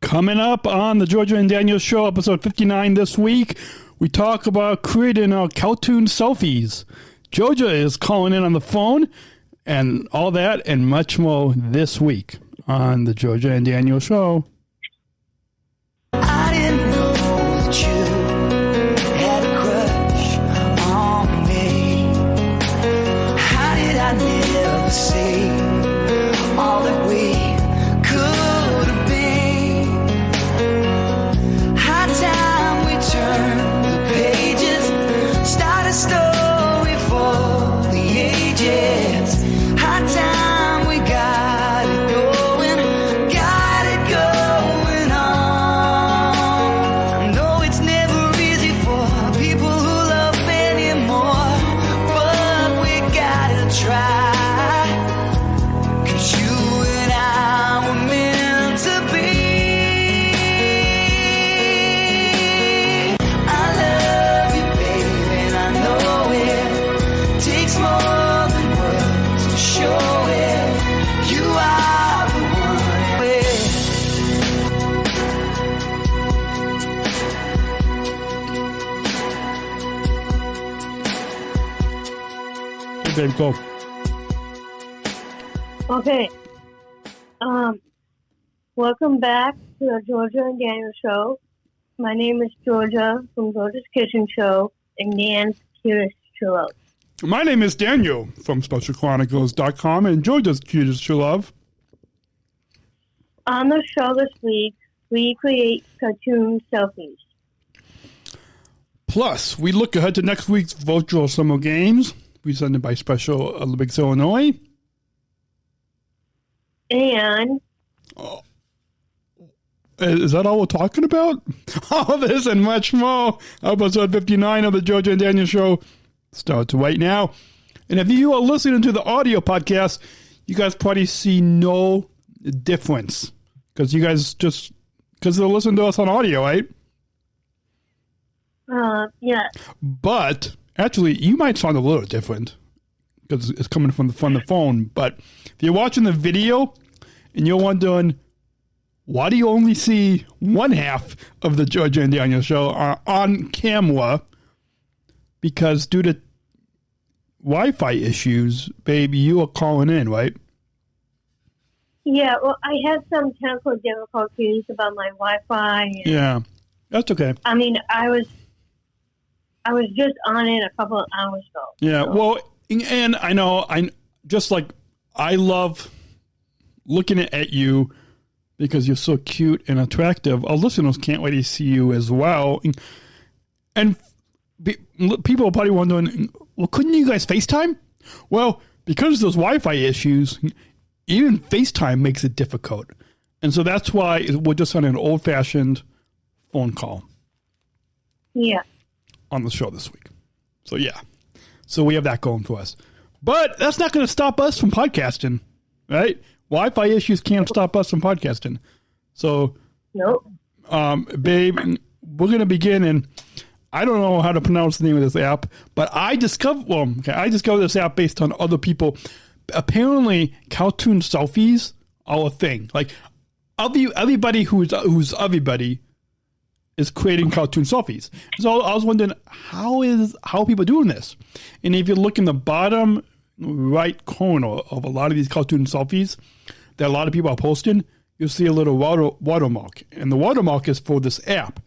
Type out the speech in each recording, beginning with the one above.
Coming up on the Georgia and Daniel Show, episode 59 this week, we talk about creating Cartoon Selfies. Georgia is calling in on the phone and all that and much more this week on the Georgia and Daniel Show. I didn't know that you had a crush on me. How did I never see all that we could have been? High time we turned the pages, start a story for the ages. High time we got it going on. I know it's never easy for people who love anymore, but we gotta try. 'Cause you and I were meant to be. I love you, baby, and I know it takes more than words to show it. You are the one. Hey, babe, go. Okay. Welcome back to the Georgia and Daniel Show. My name is Georgia from Georgia's Kitchen Show and Dan's Cutest True Love. My name is Daniel from Special Chronicles.com and Georgia's Cutest True Love. On the show this week, we create cartoon selfies. Plus, we look ahead to next week's virtual summer games presented by Special Olympics Illinois. And Is that all we're talking about? All this and much more. Episode 59 of the Georgia and Daniel Show starts right now. And if you are listening to the audio podcast, you guys probably see no difference. Because you guys because they're listening to us on audio, right? yeah. But actually, you might sound a little different because it's coming from the phone. But if you're watching the video and you're wondering, why do you only see one half of the Georgia and Daniel Show on camera? Because due to Wi-Fi issues, baby, you are calling in, right? Yeah, well, I had some technical difficulties about my Wi-Fi. And, Yeah, that's okay. I mean, I was just on it a couple of hours ago. Yeah, so. well, and I know, I love looking at you because you're so cute and attractive. Our listeners can't wait to see you as well. And people are probably wondering, well, couldn't you guys FaceTime? Well, because of those Wi-Fi issues, even FaceTime makes it difficult. And so that's why we're just on an old-fashioned phone call. Yeah. On the show this week. So, yeah. So we have that going for us. But that's not going to stop us from podcasting, right? Wi-Fi issues can't stop us from podcasting. So, Nope. Babe, we're going to begin, and I don't know how to pronounce the name of this app, but I discovered this app based on other people. Apparently, Cartoon Selfies are a thing. Like, everybody who's everybody is creating Cartoon Selfies. So I was wondering, how are people doing this? And if you look in the bottom right corner of a lot of these Cartoon Selfies that a lot of people are posting, you'll see a little watermark. And the watermark is for this app.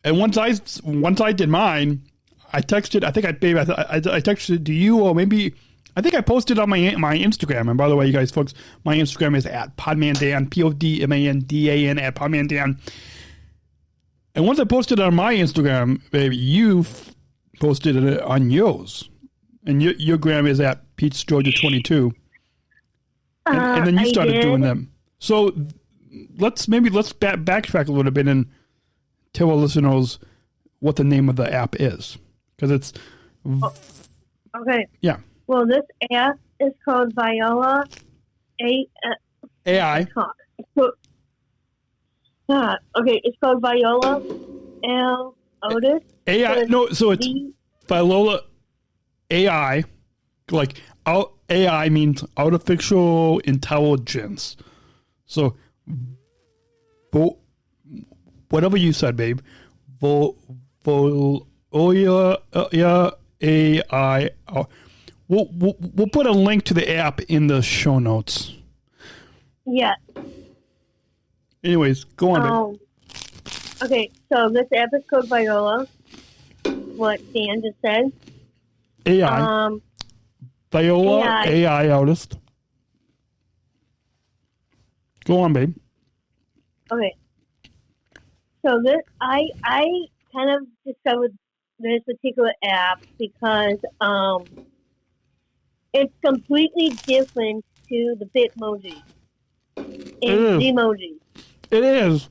And once I did mine, I texted, I texted it to you, or maybe, I think I posted on my Instagram. And by the way, you guys, folks, my Instagram is at PodmanDan, PODMANDAN, at PodmanDan. And once I posted it on my Instagram, baby, you posted it on yours. And your gram is at Pete'sGeorgia22. And then you started doing them. So let's backtrack a little bit and tell our listeners what the name of the app is. Because it's... Okay. Yeah. Well, this app is called Viola AI. Okay, it's called Viola L. Otis. AI. No, so it's Viola AI. Like, AI means artificial intelligence. So, whatever you said, babe. Veolia AI. We'll put a link to the app in the show notes. Yeah. Anyways, go on, babe. Okay, so this app is called Viola. What Dan just said. AI. Viola AI artist. Go on, babe. Okay. So this, I kind of discovered this particular app because it's completely different to the Bitmoji and Gmoji. It is.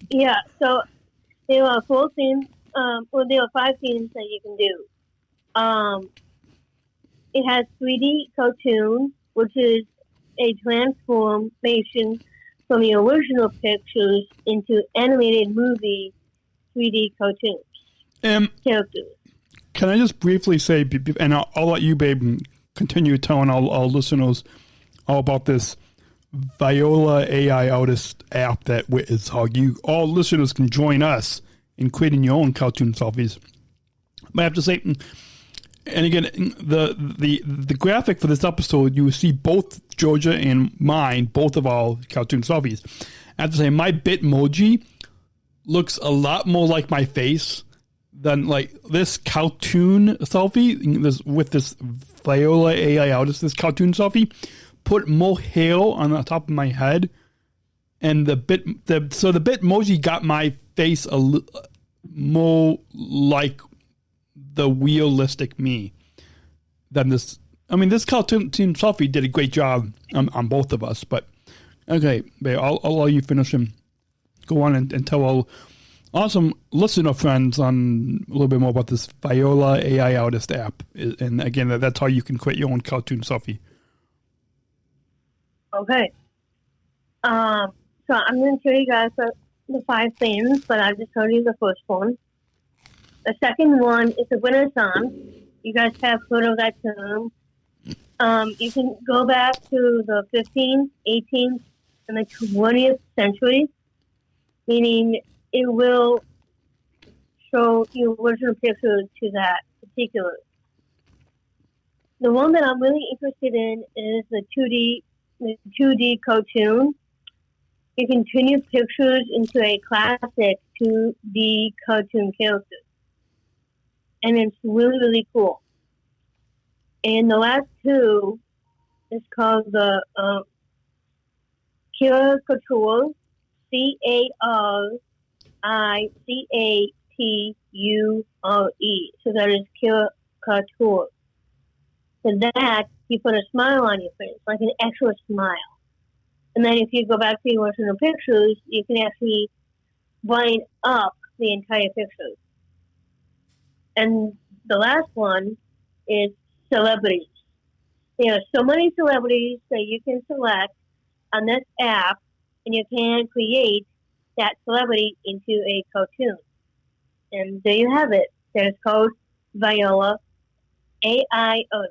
Yeah. So there are 4 themes. There are 5 themes that you can do. It has 3D cartoon, which is a transformation from the original pictures into animated movie 3D cartoons. Characters. Can I just briefly say, and I'll let you, babe, continue telling our listeners all about this Viola AI artist app that is how all listeners can join us in creating your own cartoon selfies. But I have to say, and again, the graphic for this episode, you will see both Georgia and mine, both of our cartoon selfies. I have to say, my Bitmoji looks a lot more like my face than like this cartoon selfie. With this Viola AI artist, this cartoon selfie put more hair on the top of my head, and the Bitmoji got my face more like the realistic me than this. I mean, this cartoon selfie did a great job on both of us. But okay, babe, I'll let you finish and go on and tell our awesome listener friends on a little bit more about this Viola AI artist app. And again, that's how you can create your own cartoon selfie. Okay. So I'm going to tell you guys the 5 things, but I'll just tell you the first one. The second one is the Renaissance. You guys have heard of that term. You can go back to the 15th, 18th, and the 20th century, meaning it will show the original picture to that particular. The one that I'm really interested in is the 2D cartoon. You can turn your pictures into a classic 2D cartoon character. And it's really, really cool. And the last 2 is called the caricature, CARICATURE. So that is caricature. So that, you put a smile on your face, like an actual smile. And then if you go back to your original pictures, you can actually line up the entire picture. And the last one is celebrities. There are so many celebrities that you can select on this app, and you can create that celebrity into a cartoon. And there you have it. There's called Viola AI app.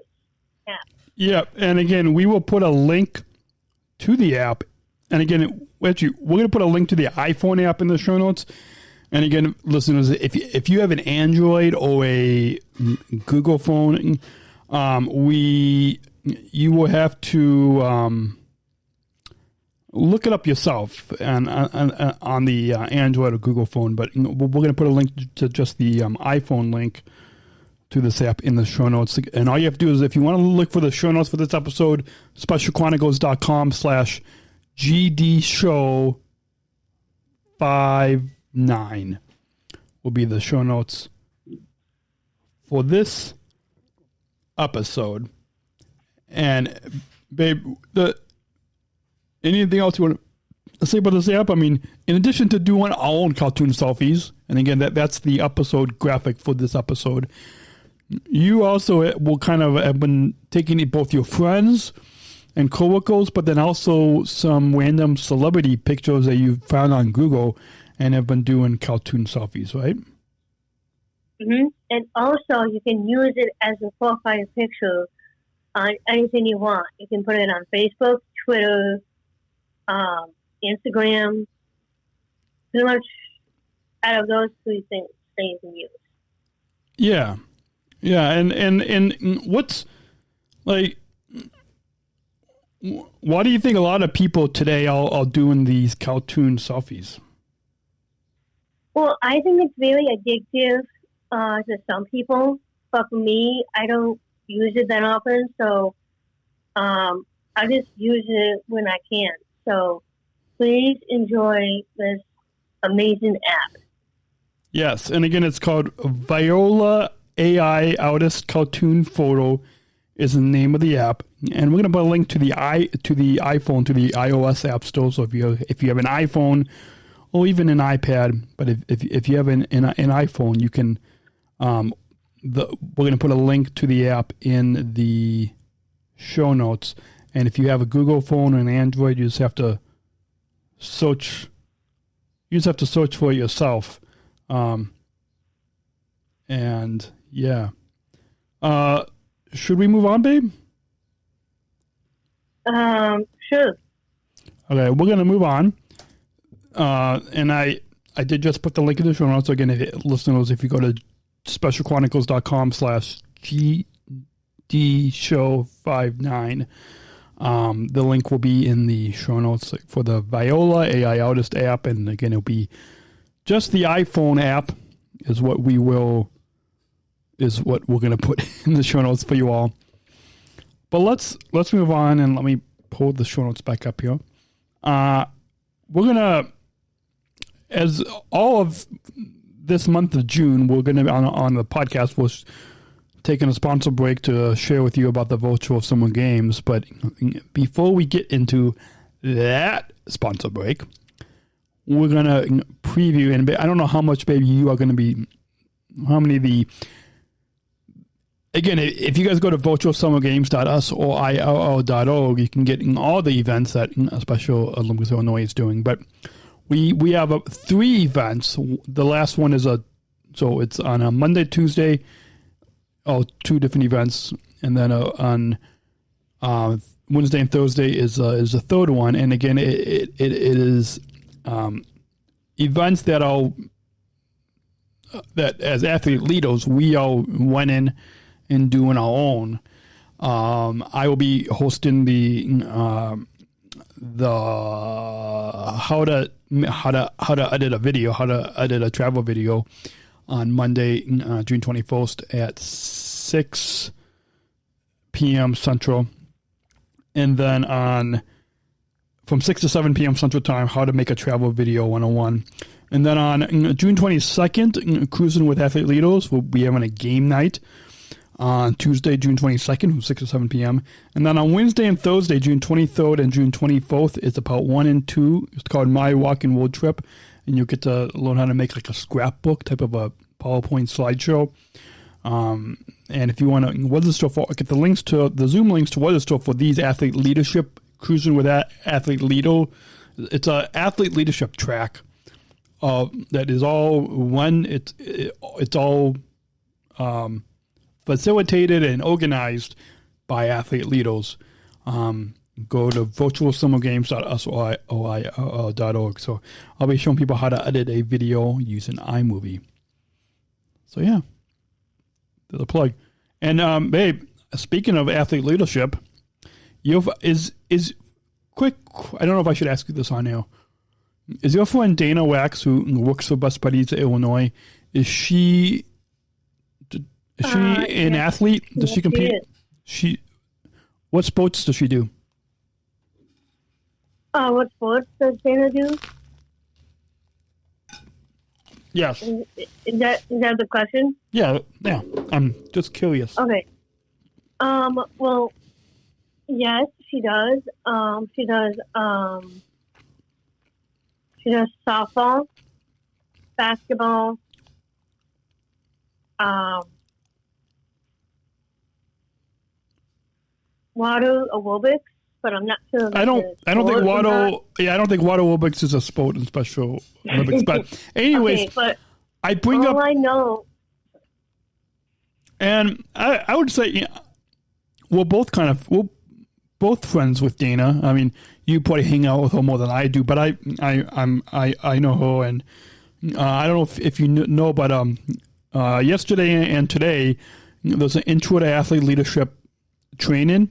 Yeah, and again, we will put a link to the app. And again, actually, we're going to put a link to the iPhone app in the show notes. And again, listeners, if you have an Android or a Google phone, you will have to look it up yourself and on the Android or Google phone. But we're going to put a link to just the iPhone link to this app in the show notes. And all you have to do is, if you want to look for the show notes for this episode, specialchronicles.com/GDShow59 will be the show notes for this episode. And babe, anything else you want to say about this app? I mean, in addition to doing our own cartoon selfies, and again, that's the episode graphic for this episode, you also will kind of have been taking both your friends and coworkers, but then also some random celebrity pictures that you found on Google and have been doing cartoon selfies, right? Mm-hmm. And also, you can use it as a profile picture on anything you want. You can put it on Facebook, Twitter, Instagram, pretty much out of those three things stays in use. Yeah. Yeah. And what's like, why do you think a lot of people today are doing these cartoon selfies? Well, I think it's very addictive to some people, but for me, I don't use it that often, so I just use it when I can. So please enjoy this amazing app. Yes, and again, it's called Viola AI Artist Cartoon Photo is the name of the app, and we're going to put a link to the iPhone, to the iOS App Store. So if you have an iPhone or even an iPad, but if you have an iPhone, you can. We're going to put a link to the app in the show notes, and if you have a Google phone or an Android, you just have to search. You just have to search for it yourself, and yeah. Should we move on, babe? Sure. Okay, we're going to move on. And I did just put the link in the show notes. So again, listeners, if you go to specialchronicles.com/GDShow59, the link will be in the show notes for the Viola AI Artist app. And again, it'll be just the iPhone app is what we're going to put in the show notes for you all. But let's move on, and let me pull the show notes back up here. We're going to, as all of this month of June, we're going to, on the podcast, we're taking a sponsor break to share with you about the virtual summer games. But before we get into that sponsor break, we're going to preview, and I don't know how much, baby, you are going to be, how many of the, again, if you guys go to virtualsummergames.us.org, you can get all the events that Special Olympics Illinois is doing. But we have 3 events. The last one is so it's on a Monday, Tuesday, 2 different events, and then on Wednesday and Thursday is the third one. And again, it is events that are that as athlete leaders we all went in and doing our own. I will be hosting the how to edit a video, how to edit a travel video on Monday, June 21st at 6 p.m. Central, and then from 6 to 7 p.m. Central Time, how to make a travel video 101. And then on June 22nd, Cruising with Athlete Leaders, we'll be having a game night on Tuesday, June 22nd, from 6 to 7 p.m. And then on Wednesday and Thursday, June 23rd and June 24th, it's about 1 and 2. It's called My Walking Road Trip. And you'll get to learn how to make like a scrapbook type of a PowerPoint slideshow. And if you want to register for, get the links to the Zoom links to register for these athlete leadership, Cruising with Athlete Leader. It's an athlete leadership track that is all one. It's all facilitated and organized by athlete leaders. Go to virtualsummergames.us.org. So I'll be showing people how to edit a video using iMovie. So yeah, there's a plug. And babe, speaking of athlete leadership, is quick. I don't know if I should ask you this on air. Is your friend Dana Wax, who works for Best Buddies Illinois, is she an athlete? Does she compete? What sports does she do? What sports does Dana do? Yes. Is that the question? Yeah. I'm just curious. Okay. Well, yes, she does. She does softball, basketball, water aerobics, but I'm not sure. I don't think water. Yeah, I don't think water aerobics is a sport in Special Olympics. But anyways, okay, but I bring up. I know. And I would say we're both friends with Dana. I mean, you probably hang out with her more than I do, but I know her, and I don't know if you know, but yesterday and today there's an intro to athlete leadership training.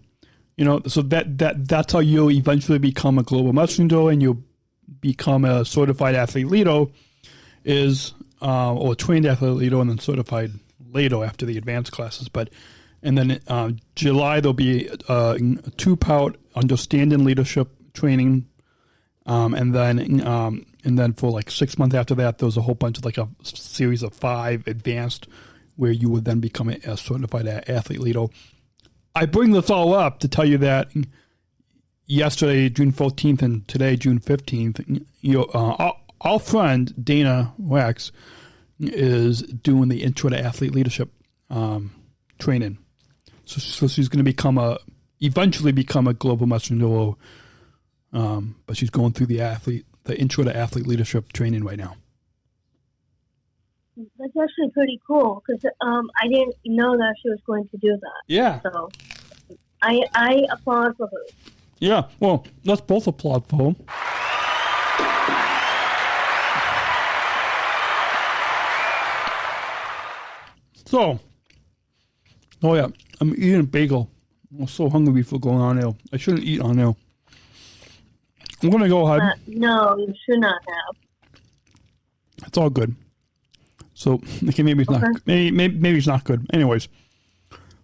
So that's how you'll eventually become a global messenger, and you'll become a certified athlete leader, or trained athlete leader, and then certified later after the advanced classes. And then July there'll be a 2-part understanding leadership training, and then for like 6 months after that, there's a whole bunch of like a series of 5 advanced, where you would then become a certified athlete leader. I bring this all up to tell you that yesterday, June 14th, and today, June 15th, our friend Dana Wax is doing the intro to athlete leadership training. So she's going to eventually become a global messenger. But she's going through the intro to athlete leadership training right now. That's actually pretty cool, because I didn't know that she was going to do that. Yeah. So I applaud for her. Yeah. Well, let's both applaud for her. So, I'm eating a bagel. I'm so hungry before going on air. I shouldn't eat on air. I'm going to go ahead. No, you should not have. It's all good. So, okay, maybe it's not. Maybe it's not good. Anyways,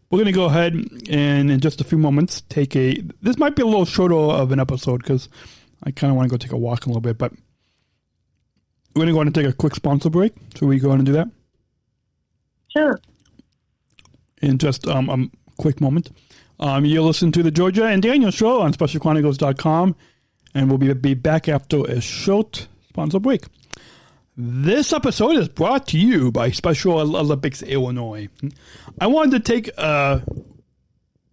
we're going to go ahead and in just a few moments this might be a little shorter of an episode, because I kind of want to go take a walk a little bit, but we're going to go ahead and take a quick sponsor break. So we go ahead and do that? Sure. In just a quick moment. You'll listen to the Georgia and Daniel Show on SpecialChronicles.com, and we'll be back after a short sponsor break. This episode is brought to you by Special Olympics Illinois. I wanted to take a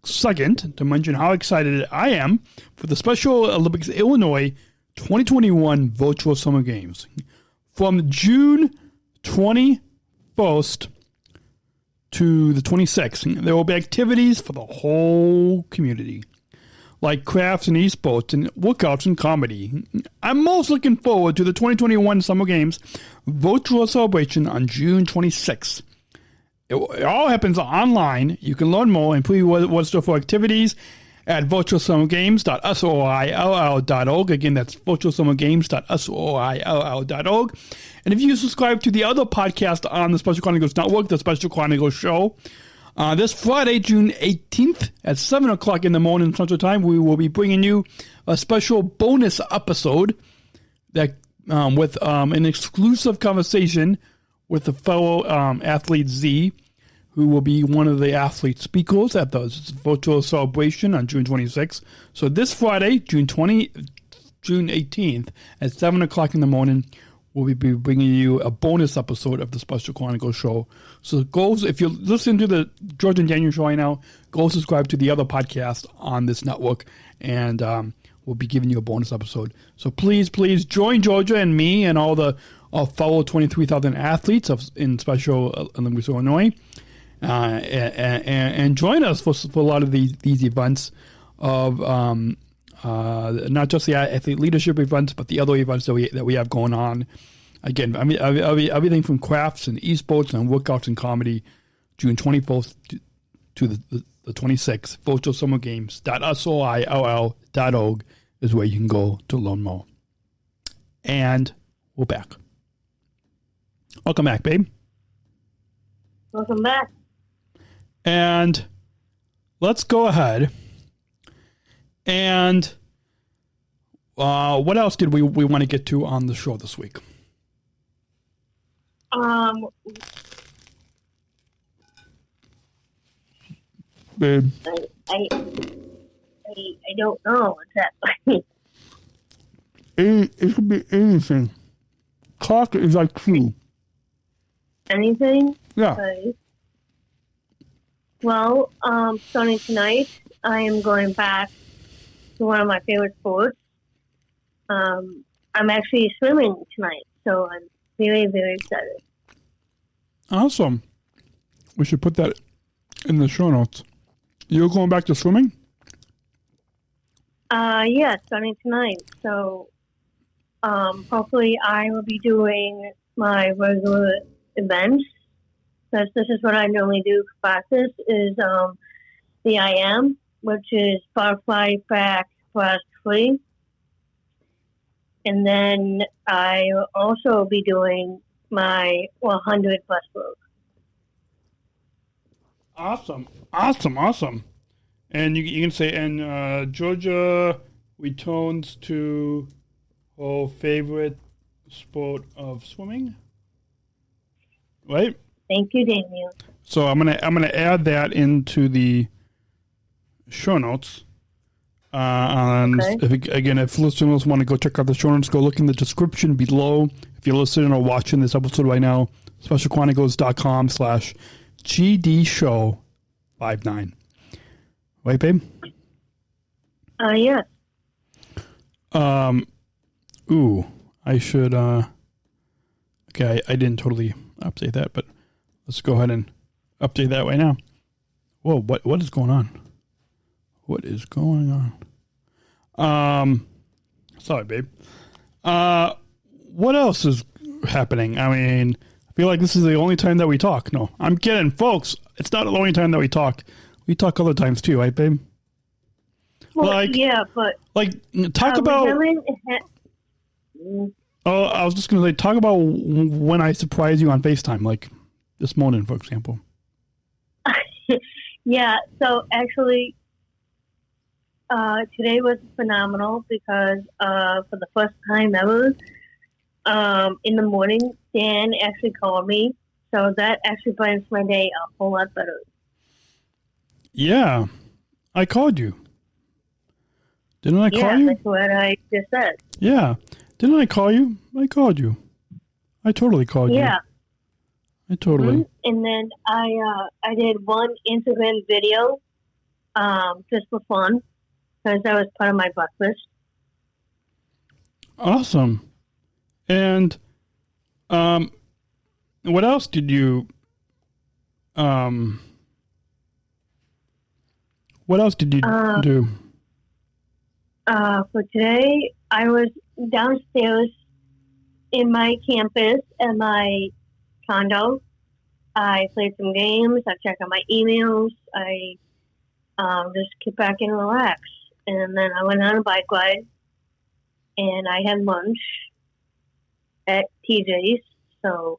second to mention how excited I am for the Special Olympics Illinois 2021 Virtual Summer Games. From June 21st to the 26th, there will be activities for the whole community, like crafts and esports and workouts and comedy. I'm most looking forward to the 2021 Summer Games virtual celebration on June 26th. It all happens online. You can learn more and pre-register for activities at virtualsummergames.soill.org. Again, that's virtualsummergames.soill.org. And if you subscribe to the other podcast on the Special Chronicles Network, the Special Chronicles Show, this Friday, June 18th at 7 o'clock in the morning Central Time, we will be bringing you a special bonus episode that with an exclusive conversation with the fellow athlete Z, who will be one of the athlete speakers at the virtual celebration on June 26th. So this Friday, June 18th at 7 o'clock in the morning, we'll be bringing you a bonus episode of the Special Chronicles Show. So go, if you're listening to the Georgia and Daniel Show right now, go subscribe to the other podcast on this network, and we'll be giving you a bonus episode. So please join Georgia and me and all the fellow 23,000 athletes in Special Olympics Illinois, and join us for a lot of these events of not just the athlete leadership events, but the other events that we have going on. Again, I mean, everything from crafts and esports and workouts and comedy, June 24th to the 26th. virtualsummergames.soill.org is where you can go to learn more. And we're back. Welcome back, babe. Welcome back. And let's go ahead. And what else did we want to get to on the show this week? Babe. I don't know exactly. It could be anything. Clock is like true. Anything? Yeah. Okay. Well, starting tonight, I am going back to one of my favorite sports. I'm actually swimming tonight, so I'm very, very excited. Awesome. We should put that in the show notes. You're going back to swimming? Yeah, starting tonight. So, hopefully I will be doing my regular events. Because this is what I normally do for practice is the IM, which is butterfly back thrust free. And then I will also be doing my 100 breaststroke. Awesome. And you can say, and Georgia returns to her favorite sport of swimming, right? Thank you, Daniel. So I'm gonna add that into the show notes. And if listeners want to go check out the show notes, go look in the description below. If you're listening or watching this episode right now, specialchronicles.com/GDShow59. Right, babe? Yes. Ooh, I should, okay, I didn't totally update that, but let's go ahead and update that right now. Whoa, what is going on? What is going on? Sorry, babe. What else is happening? I mean, I feel like this is the only time that we talk. No, I'm kidding, folks. It's not the only time that we talk. We talk other times too, right, babe? Well, yeah, but talk about. Oh, I was just going to say, talk about when I surprised you on FaceTime, like this morning, for example. Yeah, so actually, today was phenomenal because for the first time ever, in the morning, Dan actually called me. So that actually brightens my day a whole lot better. Yeah, I called you. Didn't I call you? Yeah, that's what I just said. Yeah. Didn't I call you? I called you. I totally called you. Yeah. I totally. Mm-hmm. And then I did one Instagram video just for fun because that was part of my breakfast. Awesome. And what else did you do? For today, I was downstairs in my campus at my condo. I played some games. I checked out my emails. I just kick back and relax. And then I went on a bike ride, and I had lunch at TJ's. So,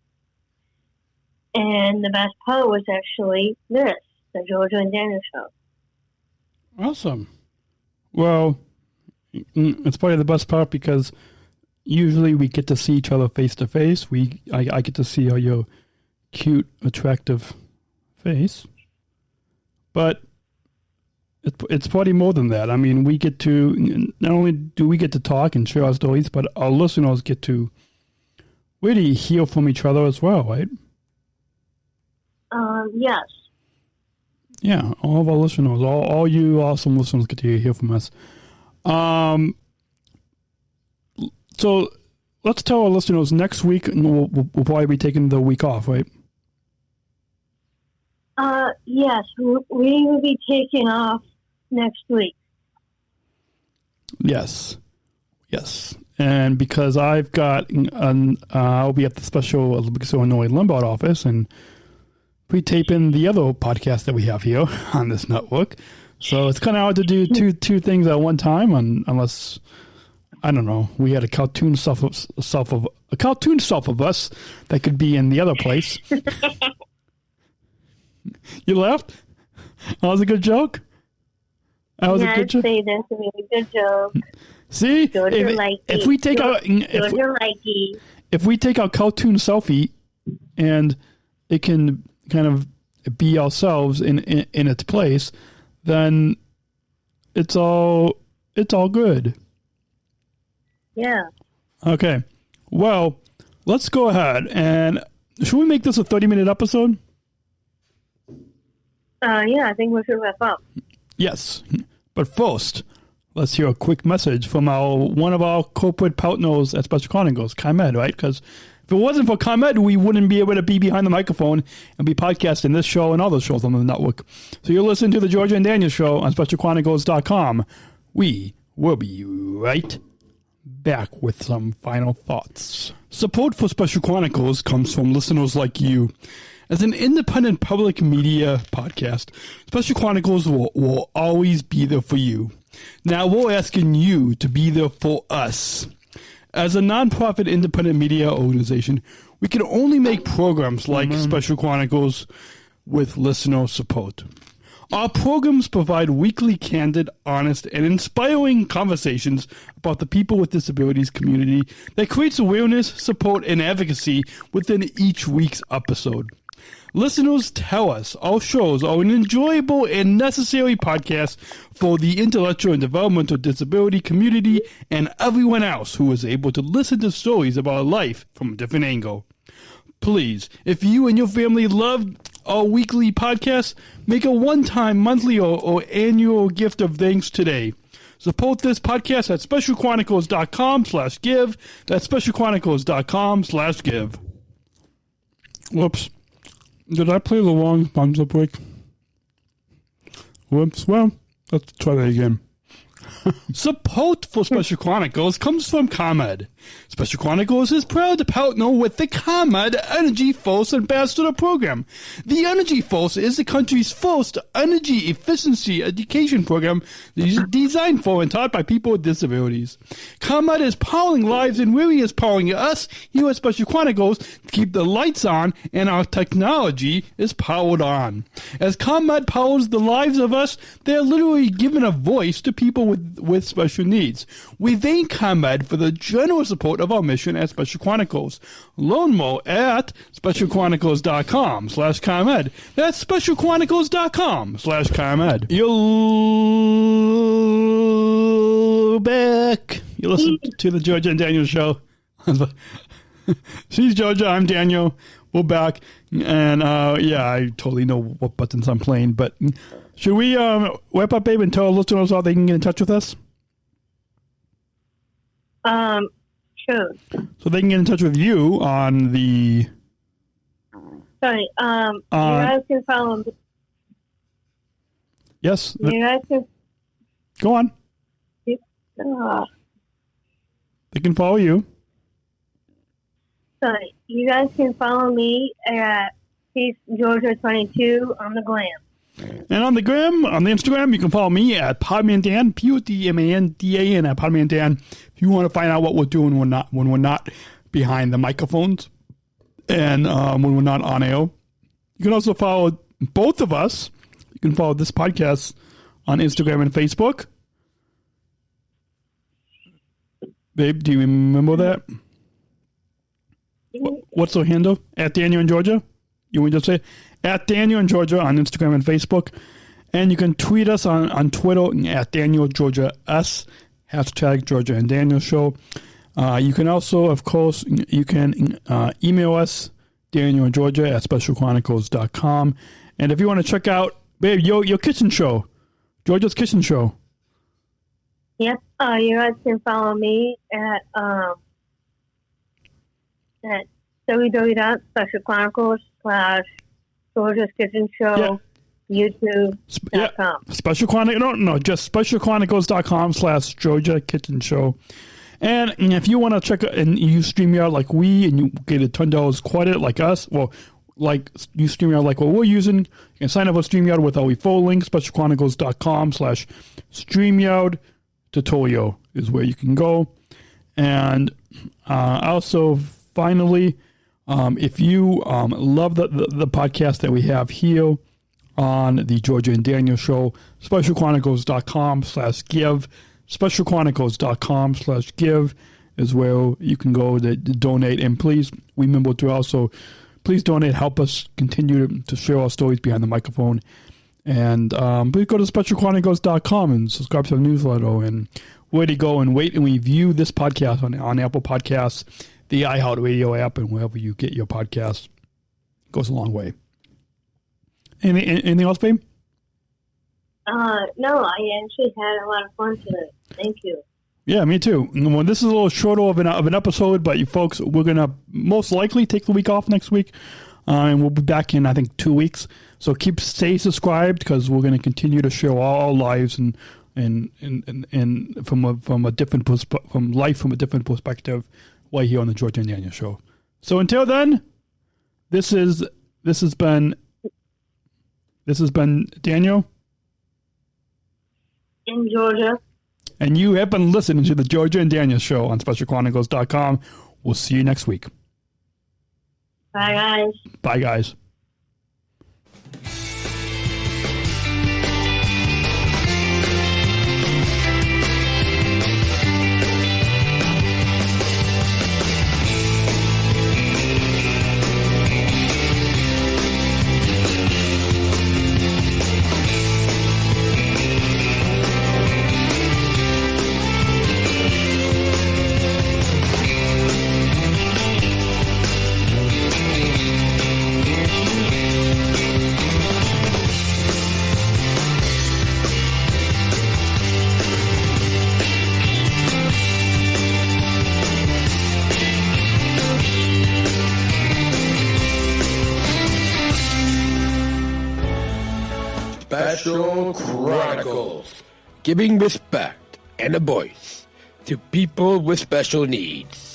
and the best part was actually this, the Georgia and Daniel Show. Awesome. Well, it's probably the best part because usually we get to see each other face to face. I get to see your cute, attractive face, but it's probably more than that. I mean, we get to, not only do we get to talk and share our stories, but our listeners get to really hear from each other as well, right? Yes. Yeah, all of our listeners, all you awesome listeners get to hear from us. So let's tell our listeners next week we'll probably be taking the week off, right? Yes, we will be taking off next week. Yes. And because I've got, I'll be at the Special Illinois Lombard office and pre-taping the other podcast that we have here on this network. So it's kind of hard to do two things at one time, unless, I don't know, we had a cartoon self of us that could be in the other place. You laughed? That was a good joke? That was a good joke? Say that's a really good joke. See? If we take our cartoon selfie and it can kind of be ourselves in its place, then it's all good. Yeah. Okay. Well, let's go ahead and should we make this a 30-minute episode? Yeah, I think we should wrap up. Yes. But first, let's hear a quick message from one of our corporate partners at Special Chronicles, ComEd, right? Because if it wasn't for ComEd, we wouldn't be able to be behind the microphone and be podcasting this show and other shows on the network. So you're listening to the Georgia and Daniel Show on SpecialChronicles.com. We We'll be right back with some final thoughts. Support for Special Chronicles comes from listeners like you. As an independent public media podcast, Special Chronicles will always be there for you. Now we're asking you to be there for us. As a nonprofit independent media organization, we can only make programs like Special Chronicles with listener support. Our programs provide weekly, candid, honest, and inspiring conversations about the people with disabilities community that creates awareness, support, and advocacy within each week's episode. Listeners tell us our shows are an enjoyable and necessary podcast for the intellectual and developmental disability community and everyone else who is able to listen to stories about life from a different angle. Please, if you and your family love our weekly podcast, make a one-time, monthly, or annual gift of thanks today. Support this podcast at specialchronicles.com/give. That's specialchronicles.com/give. Whoops. Did I play the wrong thumbs up break? Whoops. Well, let's try that again. Support for Special Chronicles comes from ComEd. Special Chronicles is proud to partner with the ComEd Energy Force Ambassador Program. The Energy Force is the country's first energy efficiency education program designed for and taught by people with disabilities. ComEd is powering lives and really is powering us here at Special Chronicles to keep the lights on and our technology is powered on. As ComEd powers the lives of us, they are literally giving a voice to people with special needs. We thank ComEd for the generous support of our mission at Special Chronicles. Learn more at specialchronicles.com/ComEd. That's specialchronicles.com/ComEd. You're back. You listen to the Georgia and Daniel Show. She's Georgia, I'm Daniel. We're back. And I totally know what buttons I'm playing, but should we wrap up, babe, and tell our listeners how they can get in touch with us? Sure. So they can get in touch with you on the... Sorry, you guys can follow me. Yes. You guys can... Go on. They can follow you. Sorry, you guys can follow me at Georgia22 on the gram. And on the Instagram, you can follow me at PodmanDan, PodmanDan at PodmanDan. If you want to find out what we're doing when we're not behind the microphones and when we're not on air. You can also follow both of us. You can follow this podcast on Instagram and Facebook. Babe, do you remember that? What's the handle? At Daniel and Georgia? You want to just say at Daniel and Georgia on Instagram and Facebook. And you can tweet us on Twitter at Daniel Georgia S, hashtag Georgia and Daniel Show. You can also, of course, you can email us, Daniel and Georgia at specialchronicles.com. And if you want to check out, babe, your kitchen show, Georgia's Kitchen Show. Yep. You guys can follow me at www.specialchronicles/Georgia's Kitchen Show, YouTube.com. Special Chronicles, just specialchronicles.com/Georgia Kitchen Show. And if you want to check it and you StreamYard like we, and you get a $10 credit like us, well, like you StreamYard like what we're using, you can sign up for StreamYard with our full link, specialchronicles.com/StreamYard. Tutorial is where you can go. And also, finally, if you love the podcast that we have here on the Georgia and Daniel Show, specialchronicles.com/give, specialchronicles.com/give is where you can go to donate. And please remember to also, please donate, help us continue to share our stories behind the microphone. And please go to specialchronicles.com and subscribe to the newsletter, and where to go and rate and review this podcast on Apple Podcasts, the iHeartRadio app, and wherever you get your podcasts. It goes a long way. Anything else, babe? No, I actually had a lot of fun today. Thank you. Yeah, me too. Well, this is a little shorter of an episode, but you folks, we're going to most likely take the week off next week. And we'll be back in, I think, 2 weeks. So stay subscribed, because we're going to continue to share all our lives and and from a different from life from a different perspective, right here on the Georgia and Daniel Show. So until then, this has been Daniel In Georgia. and you have been listening to the Georgia and Daniel Show on SpecialChronicles.com. We'll see you next week. Bye, guys. Bye, guys. Special Chronicles, giving respect and a voice to people with special needs.